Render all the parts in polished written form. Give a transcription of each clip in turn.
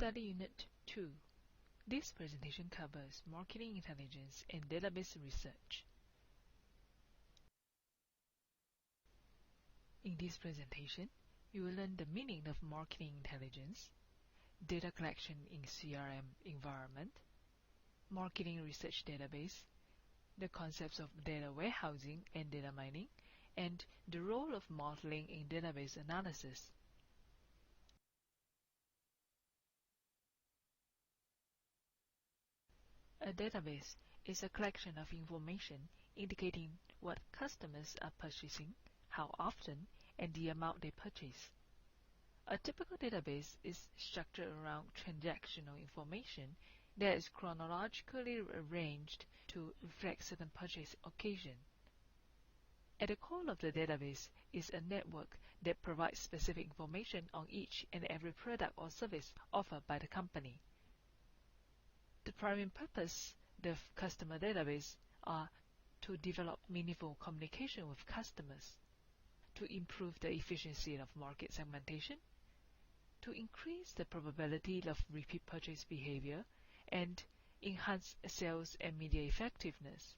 Study Unit 2. This presentation covers marketing intelligence and database research. In this presentation, you will learn the meaning of marketing intelligence, data collection in CRM environment, marketing research database, the concepts of data warehousing and data mining, and the role of modeling in database analysis. A database is a collection of information indicating what customers are purchasing, how often, and the amount they purchase. A typical database is structured around transactional information that is chronologically arranged to reflect certain purchase occasion. At the core of the database is a network that provides specific information on each and every product or service offered by the company. The primary purpose of the customer database are to develop meaningful communication with customers, to improve the efficiency of market segmentation, to increase the probability of repeat purchase behavior, and enhance sales and media effectiveness.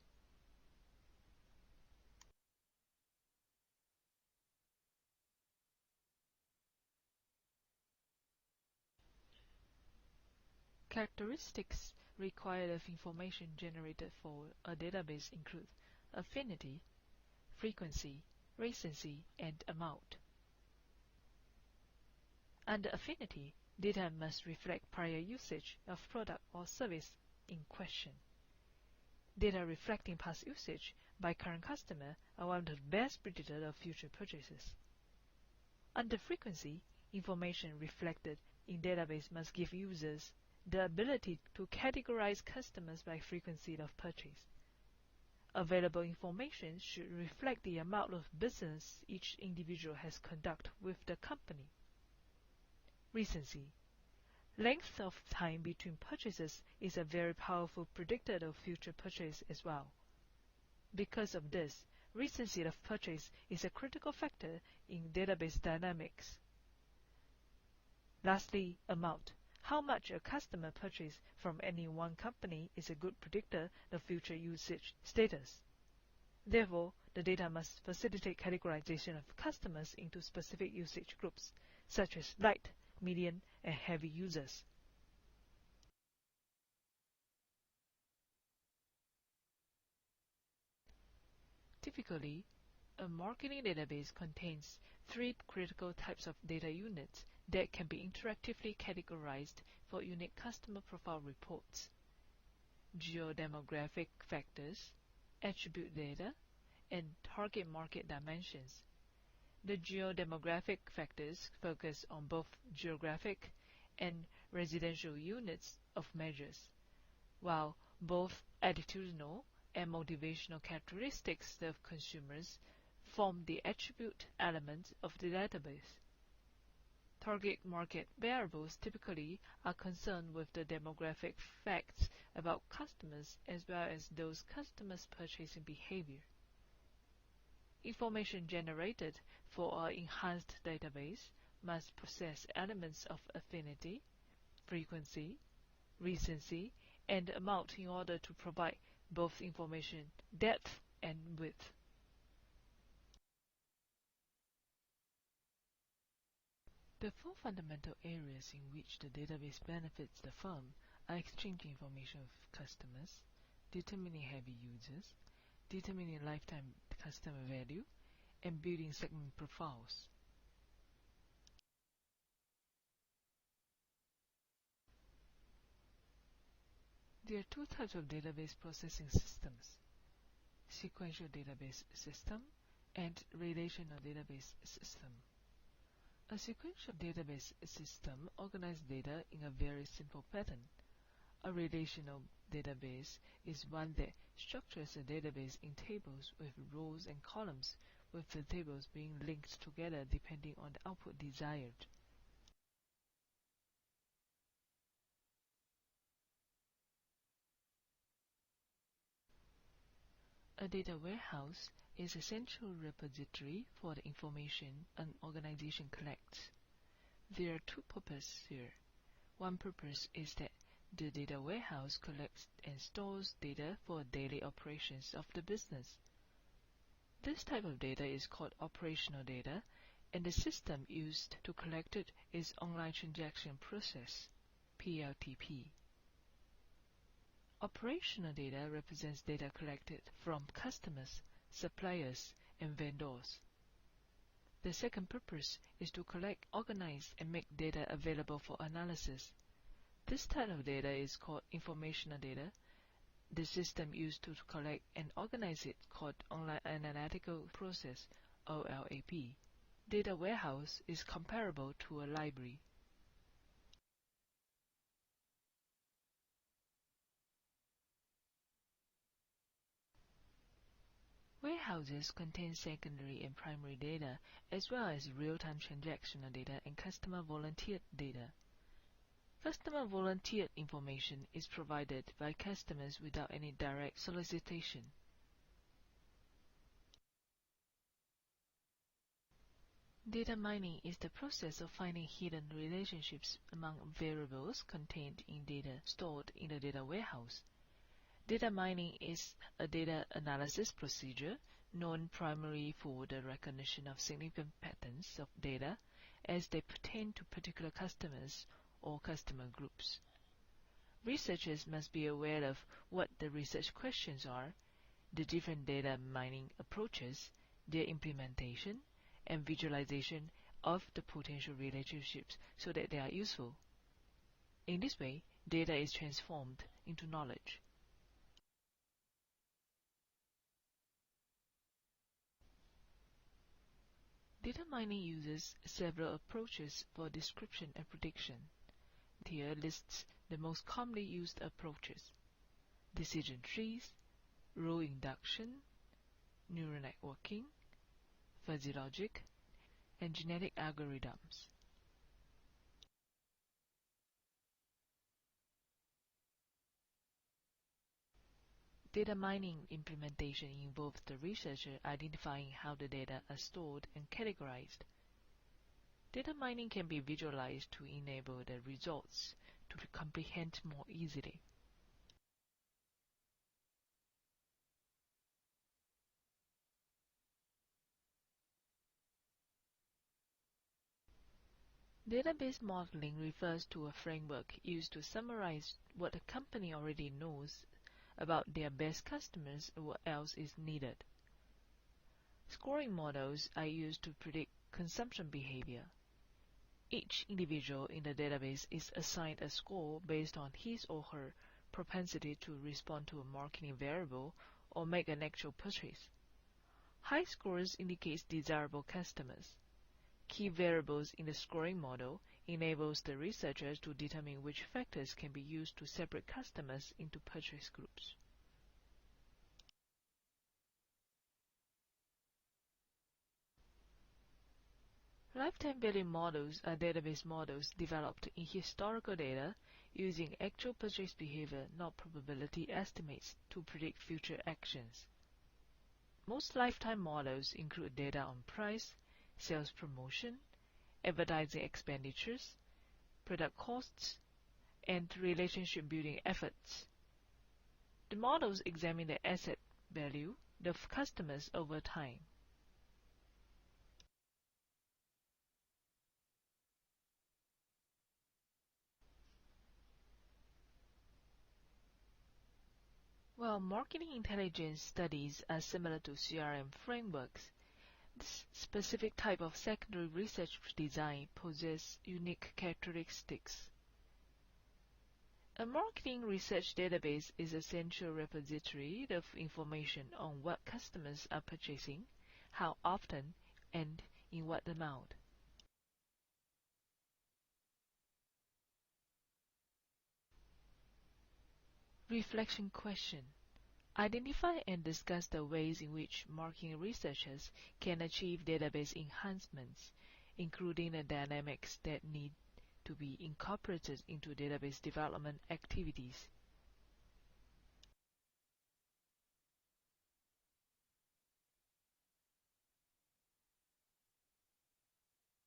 Characteristics required of information generated for a database include affinity, frequency, recency, and amount. Under affinity, data must reflect prior usage of product or service in question. Data reflecting past usage by current customer are one of the best predictors of future purchases. Under frequency, information reflected in database must give users the ability to categorize customers by frequency of purchase. Available information should reflect the amount of business each individual has conducted with the company. Recency. Length of time between purchases is a very powerful predictor of future purchase as well. Because of this, recency of purchase is a critical factor in database dynamics. Lastly, amount. How much a customer purchases from any one company is a good predictor of future usage status. Therefore, the data must facilitate categorization of customers into specific usage groups, such as light, medium, and heavy users. Typically, a marketing database contains 3 critical types of data units that can be interactively categorized for unique customer profile reports: geodemographic factors, attribute data, and target market dimensions. The geodemographic factors focus on both geographic and residential units of measures, while both attitudinal and motivational characteristics of consumers form the attribute element of the database. Target market variables typically are concerned with the demographic facts about customers as well as those customers' purchasing behavior. Information generated for an enhanced database must possess elements of affinity, frequency, recency, and amount in order to provide both information depth and width. The 4 fundamental areas in which the database benefits the firm are exchanging information with customers, determining heavy users, determining lifetime customer value, and building segment profiles. There are 2 types of database processing systems: sequential database system and relational database system. A sequential database system organizes data in a very simple pattern. A relational database is one that structures a database in tables with rows and columns, with the tables being linked together depending on the output desired. A data warehouse is a central repository for the information an organization collects. There are 2 purposes here. One purpose is that the data warehouse collects and stores data for daily operations of the business. This type of data is called operational data, and the system used to collect it is Online Transaction Process, PLTP. Operational data represents data collected from customers, suppliers, and vendors. The second purpose is to collect, organize, and make data available for analysis. This type of data is called informational data. The system used to collect and organize it called Online Analytical Process, OLAP. Data warehouse is comparable to a library. Warehouses contain secondary and primary data, as well as real-time transactional data and customer volunteered data. Customer volunteered information is provided by customers without any direct solicitation. Data mining is the process of finding hidden relationships among variables contained in data stored in the data warehouse. Data mining is a data analysis procedure known primarily for the recognition of significant patterns of data as they pertain to particular customers or customer groups. Researchers must be aware of what the research questions are, the different data mining approaches, their implementation, and visualization of the potential relationships so that they are useful. In this way, data is transformed into knowledge. Data mining uses several approaches for description and prediction. Here lists the most commonly used approaches: decision trees, row induction, neural networking, fuzzy logic, and genetic algorithms. Data mining implementation involves the researcher identifying how the data are stored and categorized. Data mining can be visualized to enable the results to be comprehended more easily. Database modeling refers to a framework used to summarize what a company already knows about their best customers and what else is needed. Scoring models are used to predict consumption behavior. Each individual in the database is assigned a score based on his or her propensity to respond to a marketing variable or make an actual purchase. High scores indicate desirable customers. Key variables in the scoring model enables the researchers to determine which factors can be used to separate customers into purchase groups. Lifetime value models are database models developed in historical data using actual purchase behavior, not probability estimates, to predict future actions. Most lifetime models include data on price, sales promotion, advertising expenditures, product costs, and relationship building efforts. The models examine the asset value of customers over time. While marketing intelligence studies are similar to CRM frameworks, this specific type of secondary research design possesses unique characteristics. A marketing research database is a central repository of information on what customers are purchasing, how often, and in what amount. Reflection question. Identify and discuss the ways in which marketing researchers can achieve database enhancements, including the dynamics that need to be incorporated into database development activities.